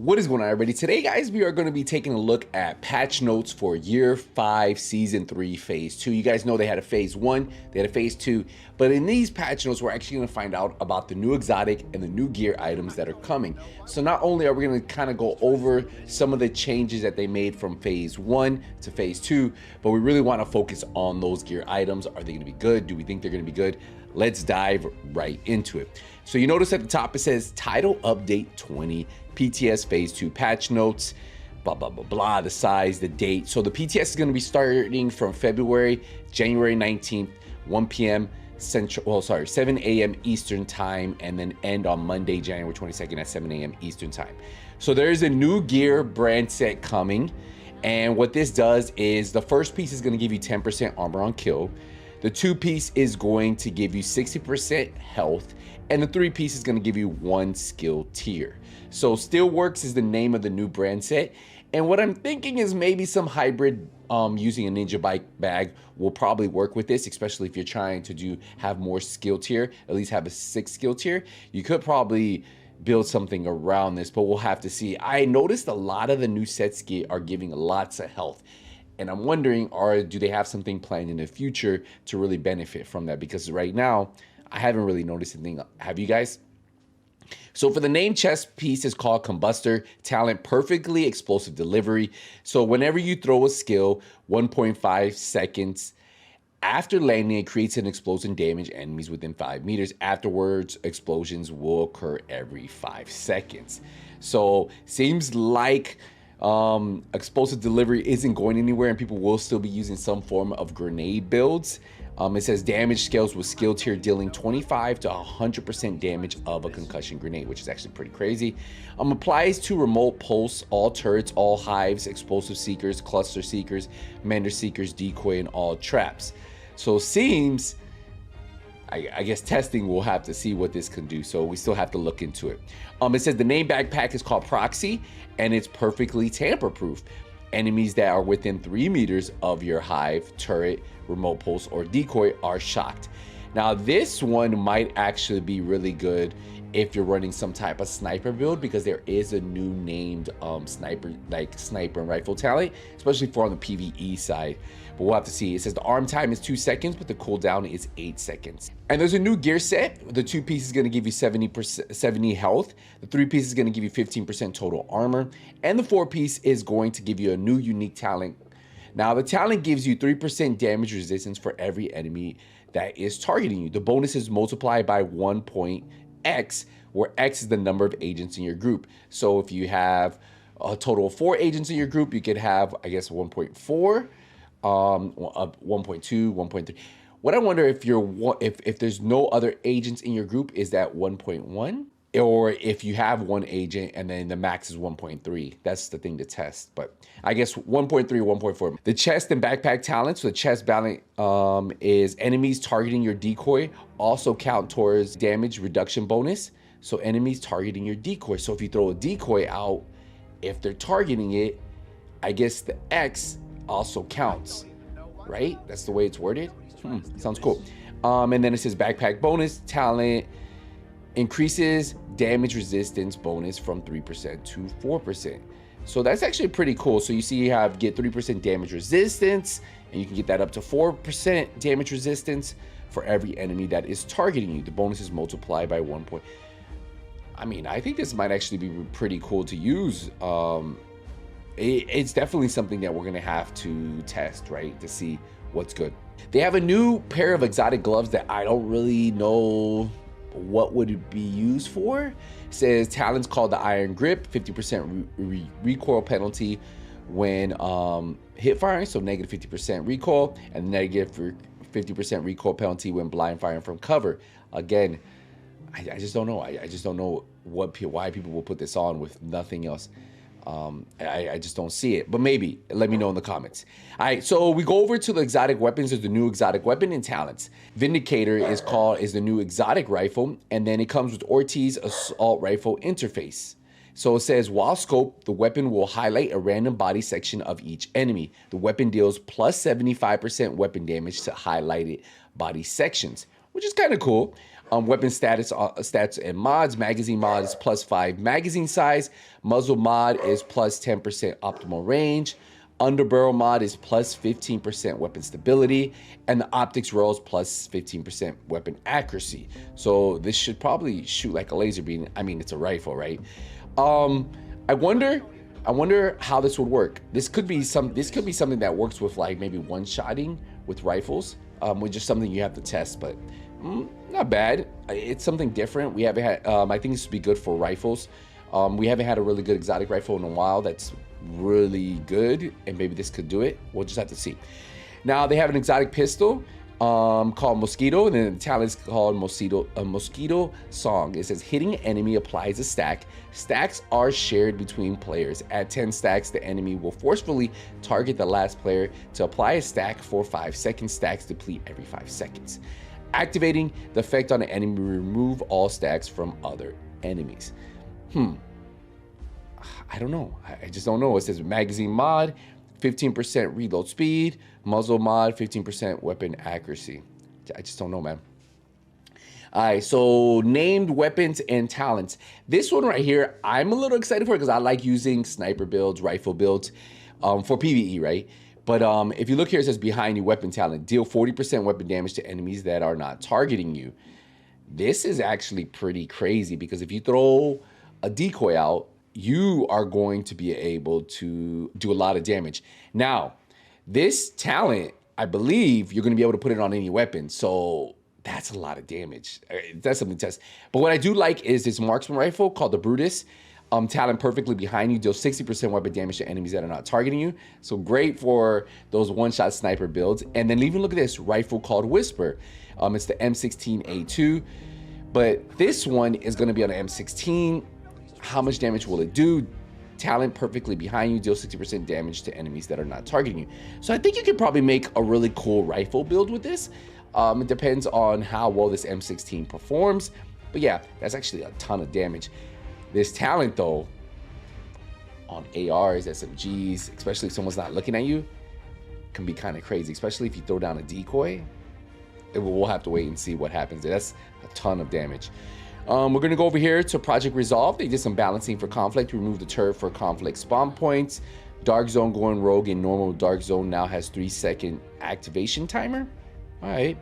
What is going on, everybody? Today, guys, we are going to be taking a look at patch notes for Year 5, Season 3, Phase 2. You guys know they had a Phase 1, they had a Phase 2, but in these patch notes, we're actually going to find out about the new exotic and the new gear items that are coming. So not only are we going to kind of go over some of the changes that they made from Phase 1 to Phase 2, but we really want to focus on those gear items. Are they going to be good? Do we think they're going to be good? Let's dive right into it. So you notice at the top, it says Title Update 20, PTS Phase 2 patch notes, blah, blah, blah, blah, the size, the date. So the PTS is going to be starting from January 19th, 1 p.m. Central, well, sorry, 7 a.m. Eastern time, and then end on Monday, January 22nd at 7 a.m. Eastern time. So there's a new gear brand set coming. And what this does is the first piece is going to give you 10% armor on kill. The 2-piece is going to give you 60% health, and the 3-piece is going to give you 1 skill tier. So Steelworks is the name of the new brand set, and what I'm thinking is maybe some hybrid using a Ninja Bike bag will probably work with this, especially if you're trying to have more skill tier, at least have a 6 skill tier. You could probably build something around this, but we'll have to see. I noticed a lot of the new sets are giving lots of health. And I'm wondering, do they have something planned in the future to really benefit from that? Because right now, I haven't really noticed anything. Have you guys? So for the name chest piece is called Combustor, talent perfectly explosive delivery. So whenever you throw a skill, 1.5 seconds after landing, it creates an explosion damage enemies within 5 meters. Afterwards, explosions will occur every 5 seconds. So seems like explosive delivery isn't going anywhere, and people will still be using some form of grenade builds. It says damage scales with skill tier, dealing 25 to 100% damage of a concussion grenade, which is actually pretty crazy. Applies to remote pulse, all turrets, all hives, explosive seekers, cluster seekers, mender seekers, decoy, and all traps. So seems, I guess testing, we'll have to see what this can do. So we still have to look into it. It says the name backpack is called Proxy, and it's perfectly tamper-proof. Enemies that are within 3 meters of your hive, turret, remote pulse, or decoy are shocked. Now this one might actually be really good if you're running some type of sniper build, because there is a new named sniper and rifle talent, especially for on the PvE side. But we'll have to see. It says the arm time is 2 seconds, but the cooldown is 8 seconds. And there's a new gear set. The 2-piece is going to give you 70 health. The 3-piece is going to give you 15% total armor. And the 4-piece is going to give you a new unique talent. Now the talent gives you 3% damage resistance for every enemy that is targeting you. The bonus is multiplied by 1.x, where x is the number of agents in your group. So if you have a total of 4 agents in your group, you could have, I guess, 1.4, 1.2, 1.3. What I wonder, if there's no other agents in your group, is that 1.1? Or if you have 1 agent and then the max is 1.3. That's the thing to test. But I guess 1.3, 1.4. The chest and backpack talents. So the chest balance is enemies targeting your decoy also count towards damage reduction bonus. So enemies targeting your decoy. So if you throw a decoy out, if they're targeting it, I guess the X also counts, right? That's the way it's worded. Sounds cool. And then it says backpack bonus talent increases damage resistance bonus from 3% to 4%. So that's actually pretty cool. So you see you get 3% damage resistance, and you can get that up to 4% damage resistance for every enemy that is targeting you. The bonus is multiplied by 1 point. I mean, I think this might actually be pretty cool to use. It's definitely something that we're gonna have to test, right, to see what's good. They have a new pair of exotic gloves that I don't really know what would it be used for. It says talents called the Iron Grip, 50% recoil penalty when hip firing, so negative 50% recoil, and negative 50% recoil penalty when blind firing from cover. Again, I just don't know. I just don't know why people will put this on with nothing else. I just don't see it, but maybe let me know in the comments. All right, so we go over to the exotic weapons. There's the new exotic weapon and talents. Vindicator is the new exotic rifle, and then it comes with Ortiz assault rifle interface. So it says, while scoped, the weapon will highlight a random body section of each enemy. The weapon deals plus 75% weapon damage to highlighted body sections, which is kind of cool. Weapon stats and mods. Magazine mod is +5 magazine size. Muzzle mod is +10% optimal range. Underbarrel mod is +15% weapon stability, and the optics rolls +15% weapon accuracy. So this should probably shoot like a laser beam. I mean, it's a rifle, right? I wonder how this would work. This could be something that works with like maybe one-shotting with rifles, which is something you have to test, but not bad. It's something different. We haven't had. I think this would be good for rifles. We haven't had a really good exotic rifle in a while that's really good, and maybe this could do it. We'll just have to see. Now they have an exotic pistol called Mosquito, and then the talent is called Mosquito Song. It says hitting enemy applies a stack. Stacks are shared between players. At 10 stacks, the enemy will forcefully target the last player to apply a stack for 5 seconds. Stacks deplete every 5 seconds. Activating the effect on the enemy, remove all stacks from other enemies. I don't know. I just don't know. It says magazine mod, 15% reload speed, muzzle mod, 15% weapon accuracy. I just don't know, man. All right, so named weapons and talents. This one right here, I'm a little excited for it because I like using sniper builds, rifle builds for PvE, right? But if you look here, it says behind you weapon talent, deal 40% weapon damage to enemies that are not targeting you. This is actually pretty crazy because if you throw a decoy out, you are going to be able to do a lot of damage. Now, this talent, I believe you're going to be able to put it on any weapon. So that's a lot of damage. That's something to test. But what I do like is this marksman rifle called the Brutus. Talent perfectly behind you, deals 60% weapon damage to enemies that are not targeting you. So great for those one-shot sniper builds. And then even look at this rifle called Whisper. It's the M16A2, but this one is going to be on the M16. How much damage will it do? Talent perfectly behind you, deals 60% damage to enemies that are not targeting you. So I think you could probably make a really cool rifle build with this. It depends on how well this M16 performs. But yeah, that's actually a ton of damage. This talent though, on ARs, SMGs, especially if someone's not looking at you, can be kind of crazy, especially if you throw down a decoy. We'll have to wait and see what happens there. That's a ton of damage. We're gonna go over here to Project Resolve. They did some balancing for conflict, remove the turret for conflict spawn points. Dark Zone going rogue in normal. Dark Zone now has 3-second activation timer. All right.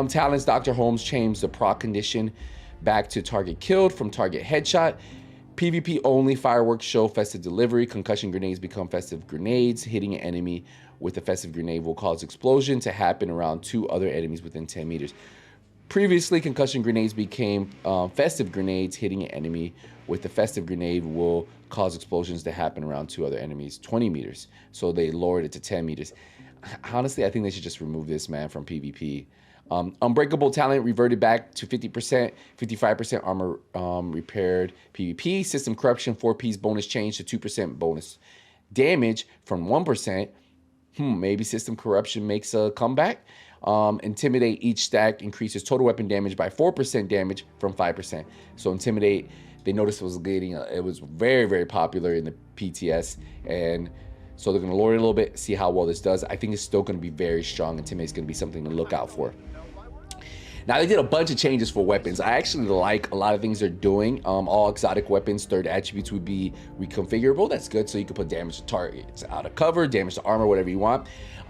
Talents, Dr. Holmes changed the proc condition back to target killed from target headshot. PvP only, fireworks show festive delivery. Concussion grenades become festive grenades. Hitting an enemy with a festive grenade will cause explosion to happen around 2 other enemies within 10 meters. Previously, concussion grenades became festive grenades. Hitting an enemy with a festive grenade will cause explosions to happen around 2 other enemies 20 meters. So they lowered it to 10 meters. Honestly, I think they should just remove this, man, from PvP. Unbreakable talent reverted back to 50%, 55% armor repaired PvP. System corruption 4-piece bonus change to 2% bonus damage from 1%. Maybe system corruption makes a comeback. Intimidate, each stack increases total weapon damage by 4% damage from 5%. So Intimidate, they noticed it was it was very, very popular in the PTS, and so they're going to lower it a little bit, see how well this does. I think it's still going to be very strong. Intimidate is going to be something to look out for. Now, they did a bunch of changes for weapons. I actually like a lot of things they're doing. All exotic weapons, third attributes would be reconfigurable. That's good. So you can put damage to targets out of cover, damage to armor, whatever you want.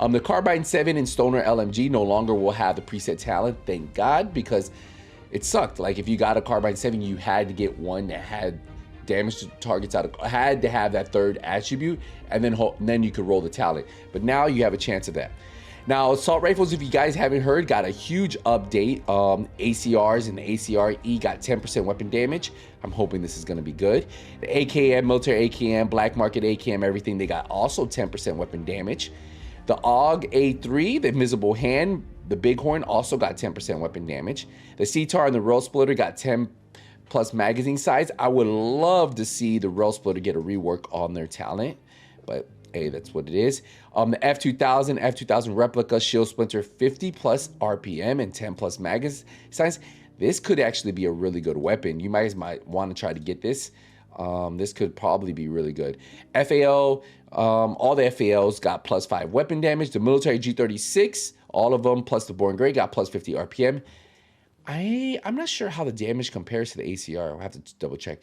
The Carbine 7 and Stoner LMG no longer will have the preset talent, thank God, because it sucked. Like, if you got a Carbine 7, you had to get one that had damage to targets out of, had to have that third attribute, and then you could roll the talent. But now you have a chance of that. Now, assault rifles, if you guys haven't heard, got a huge update. ACRs and the ACR-E got 10% weapon damage. I'm hoping this is going to be good. The AKM, military AKM, black market AKM, everything, they got also 10% weapon damage. The AUG A3, the invisible hand, the Bighorn, also got 10% weapon damage. The CTAR and the Rail Splitter got 10 plus magazine size. I would love to see the Rail Splitter get a rework on their talent, but hey, that's what it is. The F2000 replica shield splinter, 50 plus RPM and 10 plus magazine size. This could actually be a really good weapon. You might want to try to get this. This could probably be really good. FAL, all the FALs got plus 5 weapon damage. The military G36, all of them, plus the Born Grey got plus 50 RPM. I'm not sure how the damage compares to the ACR. I'll have to double check.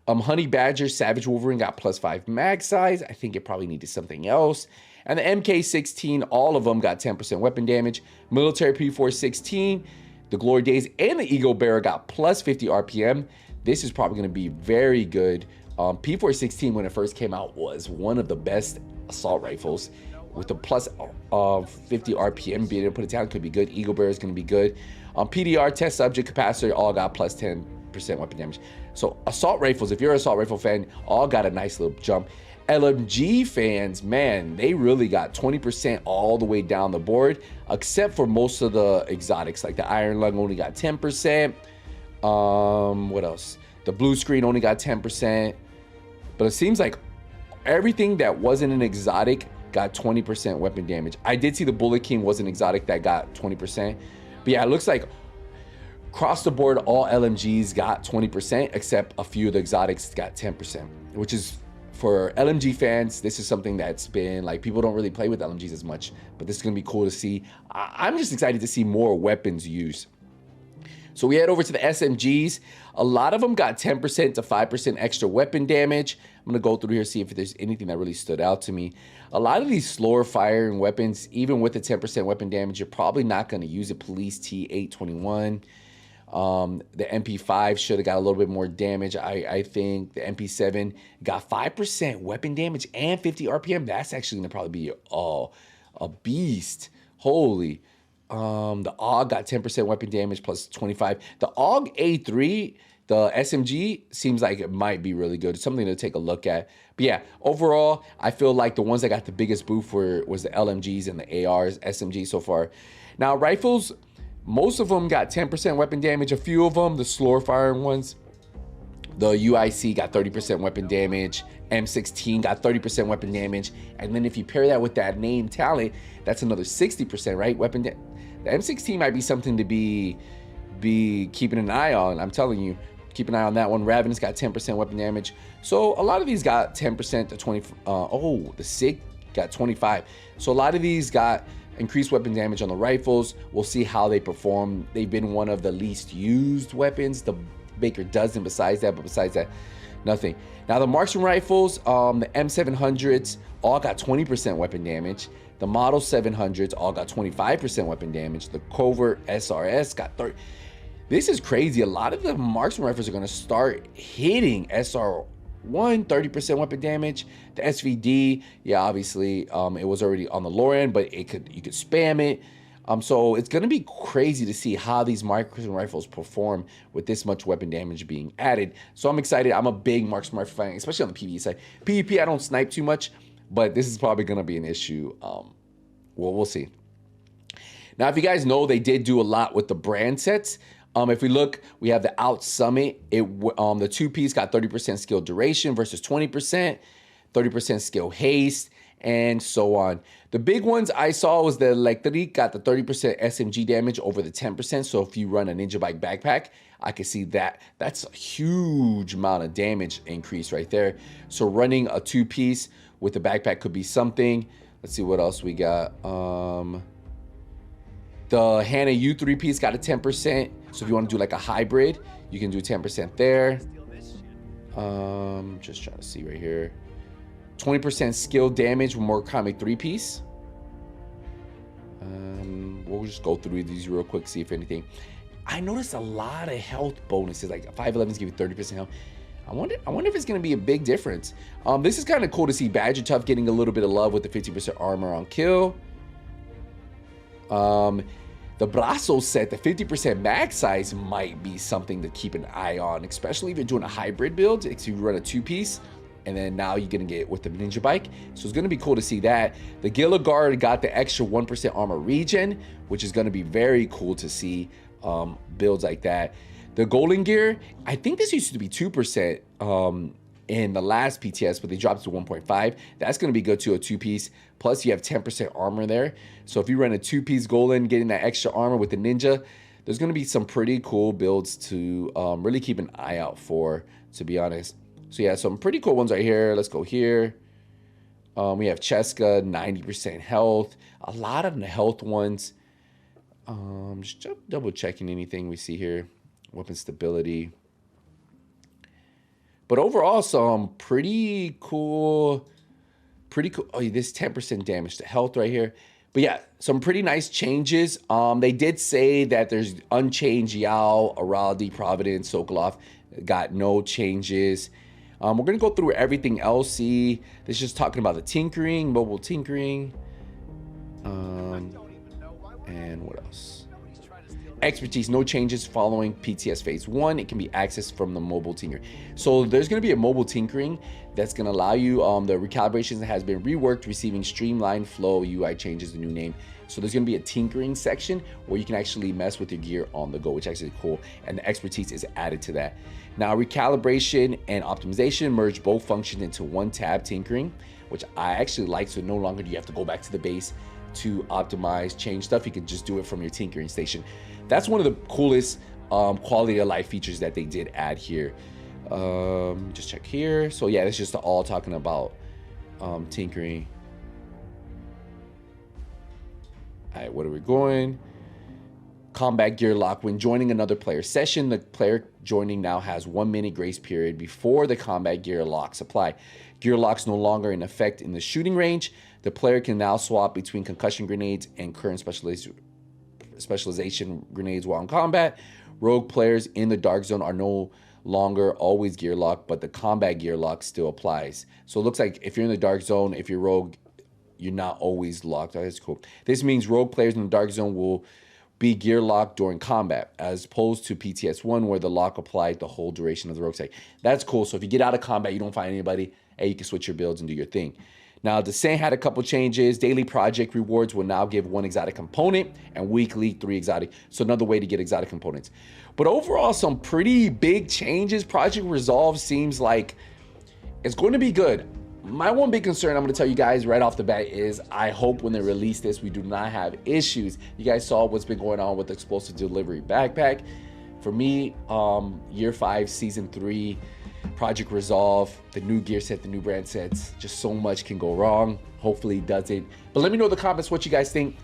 Honey Badger, Savage Wolverine got +5 mag size. I think it probably needed something else. And the MK16, all of them got 10% weapon damage. Military P416, the Glory Days, and the Eagle Bearer got +50 RPM. This is probably going to be very good. P416, when it first came out, was one of the best assault rifles. With the plus 50 RPM, being able to put it down could be good. Eagle Bearer is going to be good. PDR, Test Subject, Capacitor, all got +10% weapon damage. So assault rifles, if you're an assault rifle fan, all got a nice little jump. LMG fans, man, they really got 20% all the way down the board, except for most of the exotics, like the Iron Lung only got 10%. What else? The Blue Screen only got 10%. But it seems like everything that wasn't an exotic got 20% weapon damage. I did see the Bullet King was an exotic that got 20%. But yeah, it looks like across the board, all LMGs got 20%, except a few of the exotics got 10%, which is, for LMG fans, this is something that's been like, people don't really play with LMGs as much, but this is gonna be cool to see. I'm just excited to see more weapons used. So we head over to the SMGs. A lot of them got 10% to 5% extra weapon damage. I'm gonna go through here, see if there's anything that really stood out to me. A lot of these slower firing weapons, even with the 10% weapon damage, you're probably not gonna use it. Police T821. The MP5 should have got a little bit more damage. I think the MP7 got 5% weapon damage and 50 RPM. That's actually gonna probably be a beast. Holy. The AUG got 10% weapon damage plus 25. The AUG A3, the SMG, seems like it might be really good. It's something to take a look at. But yeah, overall, I feel like the ones that got the biggest boost was the LMGs and the ARs, SMG so far. Now, rifles, most of them got 10% weapon damage. A few of them, the slower firing ones, the UIC got 30% weapon damage. M16 got 30% weapon damage. And then if you pair that with that name talent, that's another 60%, right? Weapon damage. The M16 might be something to be keeping an eye on. I'm telling you, keep an eye on that one. Ravenous got 10% weapon damage. So a lot of these got 10% to 20. The SIG got 25. So a lot of these got increased weapon damage on the rifles. We'll see how they perform. They've been one of the least used weapons. The Baker doesn't besides that, but besides that, nothing. Now the marksman rifles, the M700s all got 20% weapon damage. The Model 700s all got 25% weapon damage. The Covert SRS got 30. This is crazy. A lot of the marksman rifles are going to start hitting SR1, 30% weapon damage. The SVD, yeah, obviously, it was already on the lower end, but you could spam it. So it's going to be crazy to see how these marksman rifles perform with this much weapon damage being added. So I'm excited. I'm a big marksman rifle fan, especially on the PvE side. PvP, I don't snipe too much, but this is probably going to be an issue. Well, we'll see. Now, if you guys know, they did do a lot with the brand sets. If we look, we have the Out Summit. The two-piece got 30% skill duration versus 20%, 30% skill haste, and so on. The big ones I saw was the Electric got the 30% SMG damage over the 10%. So if you run a Ninja Bike backpack, I can see that. That's a huge amount of damage increase right there. So running a two-piece with the backpack could be something. Let's see what else we got. The Hana U3 piece got a 10%. So if you want to do like a hybrid, you can do 10% there. Just trying to see right here. 20% skill damage with Murakami 3-piece. We'll just go through these real quick, see if anything. I noticed a lot of health bonuses, like 511s give you 30% health. I wonder if it's going to be a big difference. This is kind of cool to see Badger Tough getting a little bit of love with the 50% armor on kill. The Brazos set, the 50% mag size might be something to keep an eye on, especially if you're doing a hybrid build. If you run a two-piece, and then now you're going to get with the Ninja Bike. So it's going to be cool to see that. The Gila Guard got the extra 1% armor regen, which is going to be very cool to see builds like that. The Golden Gear, I think this used to be 2% in the last PTS, but they dropped it to 1.5. That's going to be good to a two-piece. Plus, you have 10% armor there. So if you run a two-piece Golden, getting that extra armor with the Ninja, there's going to be some pretty cool builds to really keep an eye out for, to be honest. So yeah, some pretty cool ones right here. Let's go here. We have Cheska, 90% health. A lot of the health ones. Just double checking anything we see here. Weapon stability. But overall, some pretty cool. Oh, this 10% damage to health right here. But yeah, some pretty nice changes. They did say that there's Unchanged, Yao, Araldi, Providence, Sokolov got no changes. We're going to go through everything else. See, this is just talking about the tinkering, mobile tinkering. And what else? Expertise, no changes following PTS phase 1. It can be accessed from the mobile tinkering. So there's going to be a mobile tinkering that's going to allow you, the recalibration has been reworked, receiving streamlined flow, UI changes, the new name. So there's going to be a tinkering section where you can actually mess with your gear on the go, which is actually cool. And the expertise is added to that. Now, recalibration and optimization merge both functions into one tab tinkering, which I actually like. So no longer do you have to go back to the base to optimize, change stuff. You can just do it from your tinkering station. That's one of the coolest quality of life features that they did add here. Just check here. So yeah, it's just all talking about tinkering. All right, what are we going? Combat gear lock. When joining another player's session, the player joining now has 1 minute grace period before the combat gear locks apply. Gear locks no longer in effect in the shooting range. The player can now swap between concussion grenades and current specialization grenades while in combat. Rogue players in the dark zone are no longer always gear locked, but the combat gear lock still applies. So it looks like if you're in the dark zone, if you're rogue, you're not always locked. That's cool. This means rogue players in the dark zone will be gear locked during combat, as opposed to PTS1 where the lock applied the whole duration of the rogue site. That's cool. So if you get out of combat, you don't find anybody, hey, you can switch your builds and do your thing. Now, Descent had a couple changes. Daily project rewards will now give 1 exotic component and weekly 3 exotic. So another way to get exotic components. But overall, some pretty big changes. Project Resolve seems like it's going to be good. My one big concern, I'm going to tell you guys right off the bat, is I hope when they release this, we do not have issues. You guys saw what's been going on with the Explosive Delivery Backpack. For me, Year 5, Season 3, Project Resolve, the new gear set, the new brand sets, just so much can go wrong. Hopefully it doesn't. But let me know in the comments what you guys think.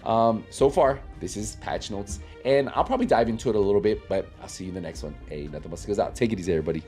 So far, this is Patch Notes, and I'll probably dive into it a little bit, but I'll see you in the next one. Hey, nothing but goes out. Take it easy, everybody.